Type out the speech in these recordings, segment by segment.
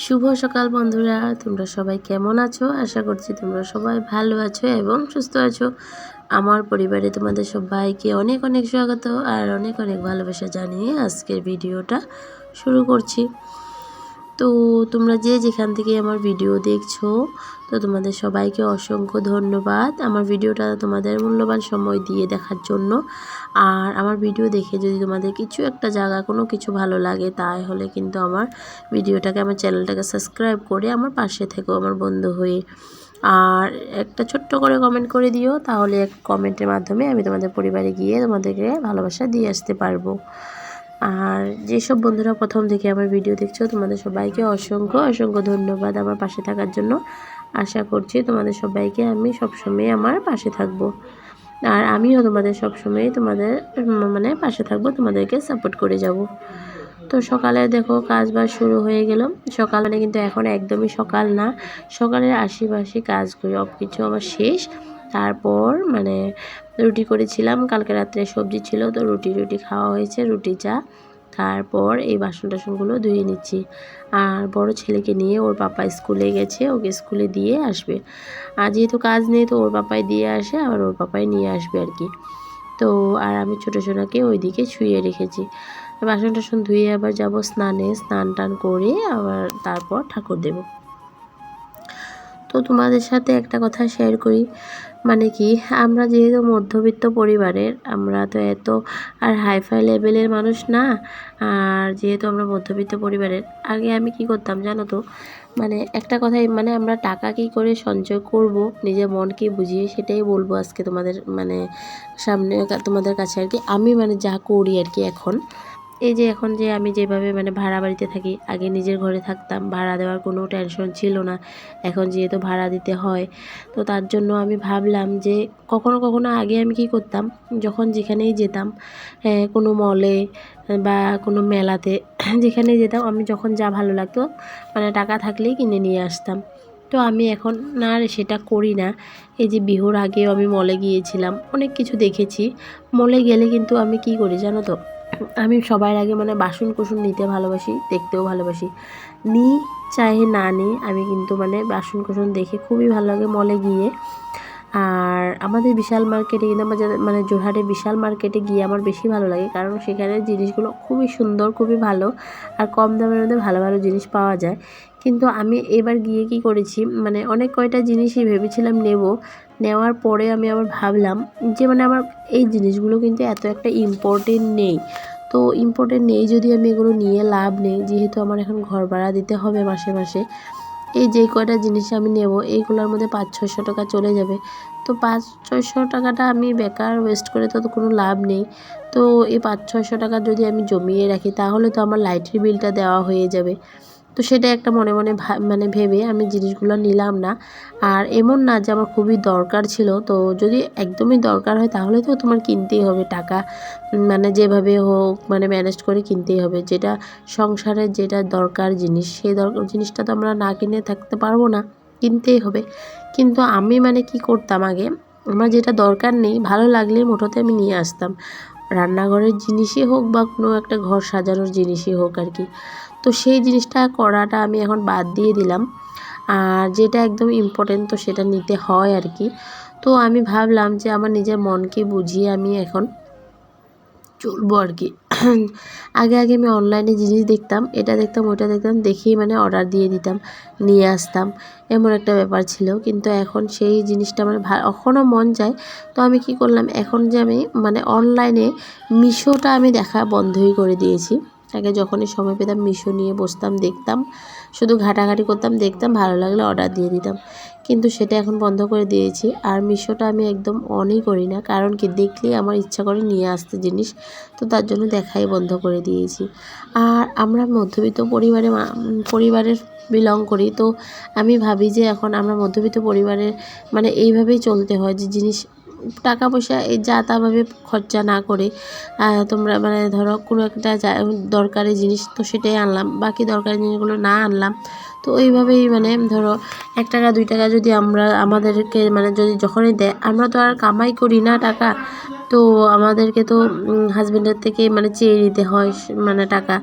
শুভ সকাল বন্ধুরা, তোমরা সবাই কেমন আছো? আশা করছি তোমরা সবাই ভালো আছো এবং সুস্থ আছো। আমার পরিবারে তোমাদের সবাইকে অনেক অনেক স্বাগত আর অনেক অনেক ভালোবাসা জানিয়ে আজকের ভিডিওটা শুরু করছি। তো তোমরা যে যেখান থেকে আমার ভিডিও দেখছো, তো তোমাদের সবাইকে অসংখ্য ধন্যবাদ আমার ভিডিওটা তোমাদের মূল্যবান সময় দিয়ে দেখার জন্য। আর আমার ভিডিও দেখে যদি তোমাদের কিছু একটা জায়গা কোনো কিছু ভালো লাগে, তাহলে কিন্তু আমার ভিডিওটাকে, আমার চ্যানেলটাকে সাবস্ক্রাইব করে আমার পাশে থেকো আমার বন্ধু হয়ে। আর একটা ছোট্ট করে কমেন্ট করে দিও, তাহলে এক কমেন্টের মাধ্যমে আমি তোমাদের পরিবারে গিয়ে তোমাদেরকে ভালোবাসা দিয়ে আসতে পারবো। আর যেসব বন্ধুরা প্রথম থেকে আমার ভিডিও দেখছো, তোমাদের সবাইকে অসংখ্য অসংখ্য ধন্যবাদ আমার পাশে থাকার জন্য। আশা করছি তোমাদের সবাইকে আমি সবসময় আমার পাশে থাকবো, আর আমিও তোমাদের সবসময় তোমাদের পাশে থাকবো, তোমাদেরকে সাপোর্ট করে যাব। তো সকালে দেখো কাজ বাজ শুরু হয়ে গেল। সকাল কিন্তু এখন একদমই সকাল না, সকালের আশিপাশি কাজ করি সব কিছু আমার শেষ। তারপর রুটি করেছিলাম, কালকে রাত্রে সবজি ছিল, তো রুটি খাওয়া হয়েছে, রুটি চা। তারপর এই বাসন টাসনগুলো ধুয়ে নিচ্ছি। আর বড় ছেলেকে নিয়ে ওর পাপা স্কুলে গেছে, ওকে স্কুলে দিয়ে আসবে। আর যেহেতু কাজ নেই, তো ওর পাপাই দিয়ে আসে, আবার ওর পাপাই নিয়ে আসবে আর কি। তো আর আমি ছোটো সোনাকে ওইদিকে শুয়ে রেখেছি। বাসন টাসন ধুয়ে আবার যাব স্নানে, স্নান টান করে আবার তারপর ঠাকুর দেব। তো তোমাদের সাথে একটা কথা শেয়ার করি, কি আমরা যেহেতু মধ্যবিত্ত পরিবারের, আমরা তো এত আর হাইফাই লেভেলের মানুষ না। আর যেহেতু আমরা মধ্যবিত্ত পরিবারের, আগে আমি কি করতাম জানো তো, একটা কথাই, আমরা টাকা কি করে সঞ্চয় করব নিজের মনকে বুঝিয়ে, সেটাই বলবো আজকে তোমাদের সামনে, তোমাদের কাছে আর কি। আমি যা করি আর কি এখন, এই যে এখন যে আমি যেভাবে ভাড়া বাড়িতে থাকি, আগে নিজের ঘরে থাকতাম, ভাড়া দেওয়ার কোনো টেনশন ছিল না। এখন যেহেতু ভাড়া দিতে হয়, তো তার জন্য আমি ভাবলাম যে কখনো কখনো আগে আমি কি করতাম, যখন যেখানেই যেতাম, কোনো মলে বা কোনো মেলাতে যেখানেই যেতাম, আমি যখন যা ভালো লাগতো টাকা থাকলেই কিনে নিয়ে আসতাম। তো আমি এখন না সেটা করি না। এই যে বিহুর আগেও আমি মলে গিয়েছিলাম, অনেক কিছু দেখেছি। মলে গেলে কিন্তু আমি কি করি জানো তো, আমি সবার আগে বাসন কুসন নিতে ভালোবাসি, দেখতেও ভালোবাসি। নিই চাहे না নিই, আমি কিন্তু বাসন কুসন দেখে খুবই ভালো লাগে মলে গিয়ে। আর আমাদের বিশাল মার্কেটে কিন্তু আমার জোরহাটে বিশাল মার্কেটে গিয়ে আমার বেশি ভালো লাগে, কারণ সেখানে জিনিসগুলো খুবই সুন্দর, খুবই ভালো, আর কম দামের মধ্যে ভালো ভালো জিনিস পাওয়া যায়। কিন্তু আমি এবার গিয়ে কি করেছি, অনেক কয়টা জিনিসই ভেবেছিলাম নেব, নেওয়ার পরে আমি আবার ভাবলাম যে আমার এই জিনিসগুলো কিন্তু এত একটা ইম্পর্টেন্ট নেই। তো ইম্পর্টেন্ট নেই যদি আমি এগুলো নিয়ে লাভ নেই, যেহেতু আমার এখন ঘর ভাড়া দিতে হবে মাসে মাসে। এই যে কয়টা জিনিস আমি নেব, এইগুলোর মধ্যে 500-600 টাকা চলে যাবে। তো 500-600 টাকাটা আমি বেকার ওয়েস্ট করে তো কোনো লাভ নেই। তো এই 500-600 টাকা যদি আমি জমিয়ে রাখি, তাহলে তো আমার লাইটের বিলটা দেওয়া হয়ে যাবে। তো সেটা একটা মনে মনে ভেবে আমি জিনিসগুলো নিলাম না। আর এমন না যে আমার খুবই দরকার ছিল, তো যদি একদমই দরকার হয় তাহলে তো তোমার কিনতেই হবে, টাকা যেভাবে হোক ম্যানেজ করে কিনতেই হবে। যেটা সংসারের যেটা দরকার জিনিস, সেই দরকার জিনিসটা তো আমরা না কিনে থাকতে পারবো না, কিনতেই হবে। কিন্তু আমি কি করতাম আগে, আমার যেটা দরকার নেই, ভালো লাগলে মুঠোতে আমি নিয়ে আসতাম, রান্নাঘরের জিনিসই হোক বা কোনো একটা ঘর সাজানোর জিনিসই হোক আর কি। তো সেই জিনিসটা করাটা আমি এখন বাদ দিয়ে দিলাম। আর যেটা একদম ইম্পর্টেন্ট, তো সেটা নিতে হয় আর কি। তো আমি ভাবলাম যে আমার নিজের মনকে বুঝিয়ে আমি এখন চলবো আর কি। আগে আমি অনলাইনে জিনিস দেখতাম, এটা দেখতাম ওটা দেখতাম, দেখেই অর্ডার দিয়ে দিতাম, নিয়ে আসতাম, এমন একটা ব্যাপার ছিল। কিন্তু এখন সেই জিনিসটা এখনও মন চায়। তো আমি কি করলাম, এখন যে আমি অনলাইনে মিশোটা আমি দেখা বন্ধই করে দিয়েছি। আগে যখনই সময় পেতাম মিশো নিয়ে বসতাম, দেখতাম, শুধু ঘাটাঘাটি করতাম, দেখতাম, ভালো লাগলে অর্ডার দিয়ে দিতাম। কিন্তু সেটা এখন বন্ধ করে দিয়েছি। আর মিশোটা আমি একদম অনই করি না, কারণ কি দেখলেই আমার ইচ্ছা করে নিয়ে আসতে জিনিস, তো তার জন্য দেখাই বন্ধ করে দিয়েছি। আর আমরা মধ্যবিত্ত পরিবারের বিলং করি, তো আমি ভাবি যে এখন আমরা মধ্যবিত্ত পরিবারের এইভাবেই চলতে হয়, যে জিনিস টাকা পয়সা এই যা তাভাবে খরচা না করে, তোমরা ধরো কোনো একটা দরকারি জিনিস, তো সেটাই আনলাম, বাকি দরকারি জিনিসগুলো না আনলাম। তো ওইভাবেই ধরো 1 টাকা 2 টাকা যদি আমাদেরকে যদি যখনই দেয়, আমরা তো আর কামাই করি না টাকা, তো আমাদেরকে তো হাজব্যান্ডের থেকে চেয়ে নিতে হয় টাকা।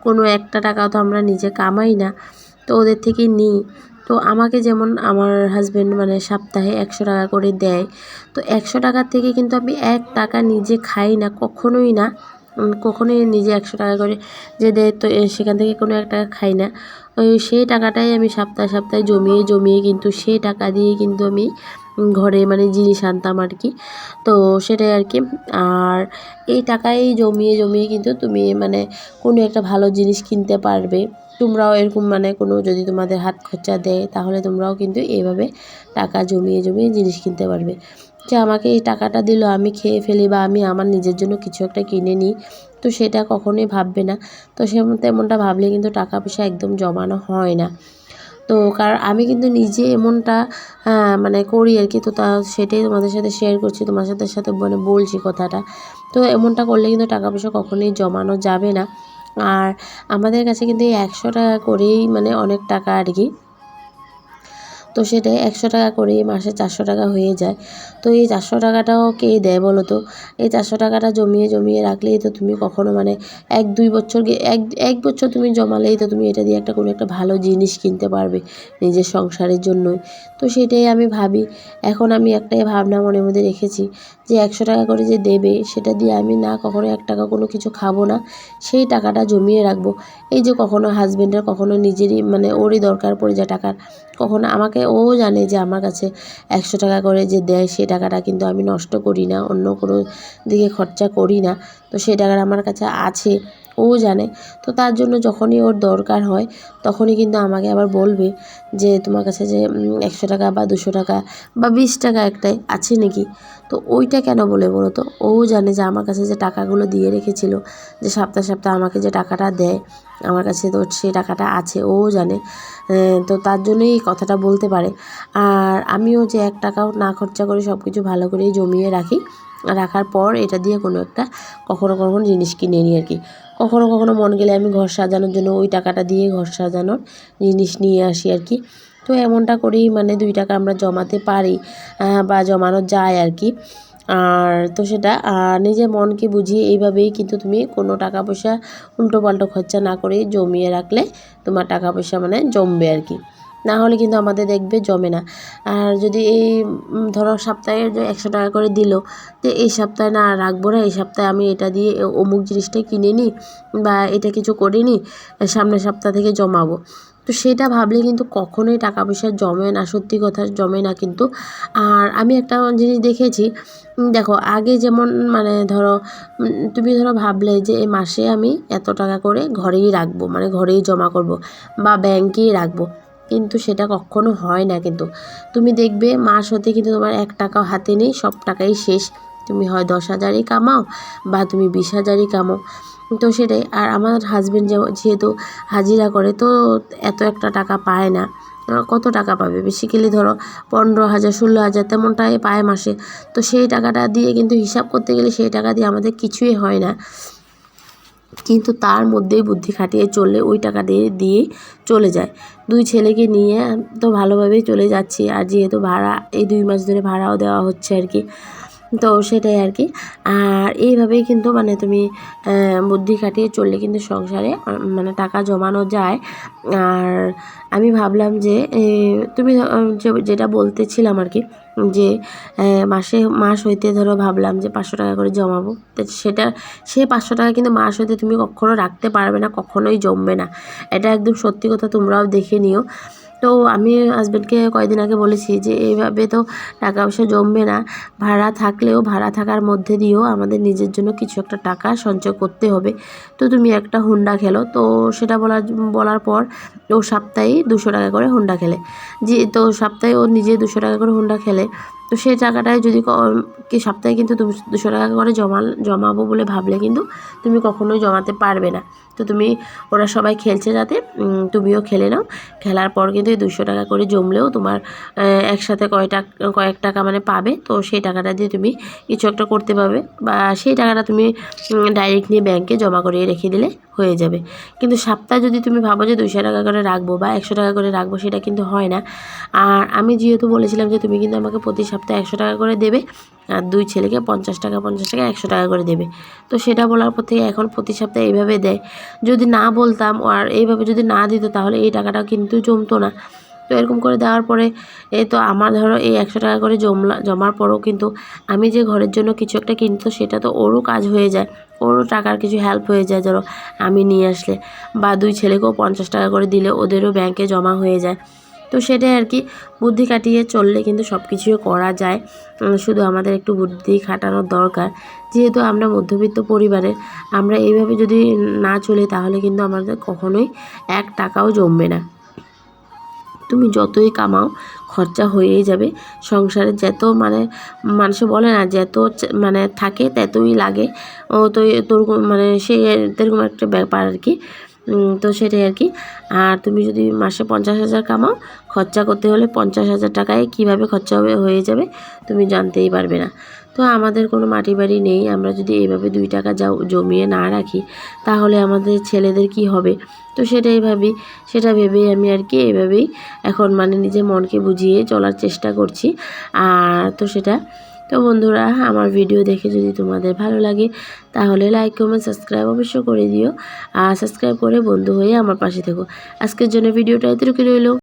কোনো একটা টাকাও তো আমরা নিজে কামাই না। তো ওদের থেকেই নিই। তো আমাকে যেমন আমার হাজব্যান্ড মানে সপ্তাহে 100 টাকা করে দেয়, তো 100 টাকার থেকে কিন্তু আমি 1 টাকা নিজে খাই না, কখনোই না। কখনোই নিজে 100 টাকা করে যে দেয় তো সেখান থেকে কোনো 1 টাকা খাই না। সেই টাকাটাই আমি সপ্তাহে সপ্তাহে জমিয়ে জমিয়ে কিন্তু সেই টাকা দিয়ে কিন্তু আমি ঘরে মানে জিনিস আনতাম আর কি। তো সেটাই আর কি। আর এই টাকাই জমিয়ে জমিয়ে কিন্তু তুমি মানে কোনো একটা ভালো জিনিস কিনতে পারবে। তোমরাও এরকম মানে কোনো যদি তোমাদের হাত খরচা দেয় তাহলে তোমরাও কিন্তু এইভাবে টাকা জমিয়ে জমিয়ে জিনিস কিনতে পারবে। যে আমাকে এই টাকাটা দিল আমি খেয়ে ফেলি বা আমি আমার নিজের জন্য কিছু একটা কিনে নিই, তো সেটা কখনোই ভাববে না। তো তেমনটা ভাবলে কিন্তু টাকা পয়সা একদম জমানো হয় না। তো কারণ আমি কিন্তু নিজে এমনটা মানে করি আর কি। তো সেটাই তোমাদের সাথে শেয়ার করছি, তোমাদের সাথে মানে বলছি কথাটা। তো এমনটা করলে কিন্তু টাকা পয়সা কখনোই জমানো যাবে না। আর আমাদের কাছে কিন্তু এই 100 টাকা করেই মানে অনেক টাকা আর কি। তো সেটাই 100 টাকা করেই মাসে 400 টাকা হয়ে যায়। তো এই 400 টাকাটাও কে দেয় বলো তো? এই 400 টাকাটা জমিয়ে জমিয়ে রাখলেই তো তুমি কখনো মানে 1-2 বছর এক বছর তুমি জমালেই তো তুমি এটা দিয়ে একটা কোনো একটা ভালো জিনিস কিনতে পারবে নিজের সংসারের জন্যই। তো সেটাই আমি ভাবি। এখন আমি একটাই ভাবনা মনের মধ্যে রেখেছি যে 100 টাকা করে যে দেবে সেটা দিয়ে আমি না কখনো 1 টাকা কোনো কিছু খাবো না, সেই টাকাটা জমিয়ে রাখবো। এই যে কখনো হাজব্যান্ডের কখনো নিজেরই মানে ওরই দরকার পড়ে যায় টাকার, কখনো আমাকে ও জানে যে আমার কাছে 100 টাকা করে যে দেয় সেই টাকাটা কিন্তু আমি নষ্ট করি না, অন্য কোনো দিকে খরচা করি না। তো সেই টাকাটা আমার কাছে আছে, ও জানে। তো তার জন্য যখনই ওর দরকার হয় তখনই কিন্তু আমাকে আবার বলবে যে তোমার কাছে যে 100 টাকা বা 200 টাকা বা 20 টাকা একটাই আছে নাকি? তো ওইটা কেন বলো তো? ও জানে যে আমার কাছে যে টাকাগুলো দিয়ে রেখেছিল, যে সপ্তাহে সপ্তাহে আমাকে যে টাকাটা দেয় আমার কাছে তো সেই টাকাটা আছে, ও জানে। তো তার জন্যই এই কথাটা বলতে পারে। আর আমিও যে 1 টাকাও না খরচা করে সব কিছু ভালো করেই জমিয়ে রাখি। রাখার পর এটা দিয়ে কোনো একটা কখনো কখনো জিনিস কিনে নিই আর কি। কখনো কখনো মন গেলে আমি ঘর সাজানোর জন্য ওই টাকাটা দিয়ে ঘর সাজানোর জিনিস নিয়ে আসি আর কি। তো এমনটা করেই মানে 2 টাকা আমরা জমাতে পারি বা জমানো যায় আর কি। আর তো সেটা নিজের মনকে বুঝিয়ে এইভাবেই কিন্তু তুমি কোনো টাকা পয়সা উল্টোপাল্টো খরচা না করেই জমিয়ে রাখলে তোমার টাকা পয়সা মানে জমবে আর কি। না হলে কিন্তু আমাদের দেখবে জমে না। আর যদি এই ধরো সপ্তাহে যে 100 টাকা করে দিল, যে এই সপ্তাহে না রাখবো না, এই সপ্তাহে আমি এটা দিয়ে অমুক জিনিসটা কিনে নিই বা এটা কিছু করে নিই, সামনের সপ্তাহ থেকে জমাবো। তো সেটা ভাবলে কিন্তু কখনোই টাকা পয়সা জমে না, সত্যি কথা জমে না কিন্তু। আর আমি একটা জিনিস দেখেছি, দেখো আগে যেমন মানে ধরো তুমি ধরো ভাবলে যে এই মাসে আমি এত টাকা করে ঘরেই রাখবো, মানে ঘরেই জমা করব বা ব্যাংকেই রাখবো, কিন্তু সেটা কখনো হয় না কিন্তু। তুমি দেখবে মাস হতে কিন্তু তোমার 1 টাকাও হাতে নেই, সব টাকাই শেষ। তুমি হয় 10,000ই কামাও বা তুমি 20,000ই কামাও। তো সেটাই। আর আমার হাজব্যান্ড যেহেতু হাজিরা করে, তো এত একটা টাকা পায় না। কত টাকা পাবে? বেসিক্যালি ধরো 15,000 16,000 তেমনটাই পায় মাসে। তো সেই টাকাটা দিয়ে কিন্তু হিসাব করতে গেলে সেই টাকা দিয়ে আমাদের কিছুই হয় না। কিন্তু তার মধ্যেই বুদ্ধি খাটিয়ে চললে ওই টাকা দিয়েই চলে যায়। 2 ছেলেকে নিয়ে তো ভালোভাবেই চলে যাচ্ছি। আর যেহেতু ভাড়া এই 2 মাস ধরে ভাড়াও দেওয়া হচ্ছে আর কি। তো সেটাই আর কি। আর এইভাবেই কিন্তু মানে তুমি বুদ্ধি খাটিয়ে চললে কিন্তু সংসারে মানে টাকা জমানো যায়। আর আমি ভাবলাম যে তুমি যেটা বলতেছিলাম আর কি, যে মাস হইতে ধরো ভাবলাম যে 500 টাকা করে জমাবো। তো সেই 500 টাকা কিন্তু মাস হইতে তুমি কখনো রাখতে পারবে না, কখনোই জমবে না। এটা একদম সত্যি কথা, তোমরাও দেখে নিও। তো আমি হাজব্যান্ডকে কয়েকদিন আগে বলেছি যে এইভাবে তো টাকা পয়সা জমবে না, ভাড়া থাকলেও ভাড়া থাকার মধ্যে দিয়েও আমাদের নিজের জন্য কিছু একটা টাকা সঞ্চয় করতে হবে। তো তুমি একটা হুন্ডা খেলো। তো সেটা বলার পর ও সপ্তাহে 200 টাকা করে হুন্ডা খেলে। তো সপ্তাহে ও নিজে 200 টাকা করে হুন্ডা খেলে। তো সেই টাকাটায় যদি সপ্তাহে কিন্তু 200 টাকা করে জমাবো বলে ভাবলে কিন্তু তুমি কখনোই জমাতে পারবে না। তো ওরা সবাই খেলছে যাতে তুমিও খেলে নাও। খেলার পর কিন্তু এই 200 টাকা করে জমলেও তোমার একসাথে কয়েক টাকা মানে পাবে। তো সেই টাকাটা দিয়ে তুমি কিছু একটা করতে পারবে বা সেই টাকাটা তুমি ডাইরেক্ট নিয়ে ব্যাংকে জমা করিয়ে রেখে দিলে হয়ে যাবে। কিন্তু সপ্তাহে যদি তুমি ভাবো যে 200 টাকা করে রাখবো বা 100 টাকা করে রাখবো সেটা কিন্তু হয় না। আর আমি যেহেতু বলেছিলাম যে তুমি কিন্তু আমাকে প্রতি সপ্তাহে 100 টাকা করে দেবে, আর 2 ছেলেকে 50 টাকা 100 টাকা করে দেবে। তো সেটা বলার পর থেকে এখন প্রতি সপ্তাহে এইভাবে দেয়। যদি না বলতাম আর এইভাবে যদি না দিত তাহলে এই টাকাটা কিন্তু জমতো না। তো এরকম করে দেওয়ার পরে এই তো আমার ধরো এই 100 টাকা করে জমার পরও কিন্তু আমি যে ঘরের জন্য কিছু একটা কিনতো সেটা তো ওরও কাজ হয়ে যায়, ওরও টাকার কিছু হেল্প হয়ে যায়। ধরো আমি নিয়ে আসলে বা 2 ছেলেকেও 50 টাকা করে দিলে ওদেরও ব্যাংকে জমা হয়ে যায়। তো সেটাই আর কি, বুদ্ধি খাটিয়ে চললে কিন্তু সব কিছুই করা যায়। শুধু আমাদের একটু বুদ্ধি খাটানোর দরকার। যেহেতু আমরা মধ্যবিত্ত পরিবারের, আমরা এইভাবে যদি না চলি তাহলে কিন্তু আমাদের কখনোই 1 টাকাও জমবে না। তুমি যতই কামাও খরচা হয়েই যাবে। সংসারে যত মানে মানুষে বলে না যত মানে থাকে ততই লাগে, ও তো তোর মানে সেই এরকম একটা ব্যাপার আর কি। তো সেটাই আর কি। আর তুমি যদি মাসে 50,000 কামাও, খরচা করতে হলে 50,000 টাকায় কীভাবে খরচা হয়ে যাবে তুমি জানতেই পারবে না। তো আমাদের কোনো মাটি বাড়ি নেই, আমরা যদি এইভাবে 2 টাকা জমিয়ে না রাখি তাহলে আমাদের ছেলেদের কি হবে। তো সেটাই ভাবি, সেটা ভেবেই আমি আর কি এইভাবেই এখন মানে নিজের মনকে বুঝিয়ে চলার চেষ্টা করছি। আর তো সেটা তো বন্ধুরা, আমার ভিডিও দেখে যদি তোমাদের ভালো লাগে তাহলে লাইক কমেন্ট সাবস্ক্রাইব অবশ্যই করে দিও। আর সাবস্ক্রাইব করে বন্ধু হয়ে আমার পাশে থেকো। আজকের জন্য ভিডিওটা এতটুকু রইল।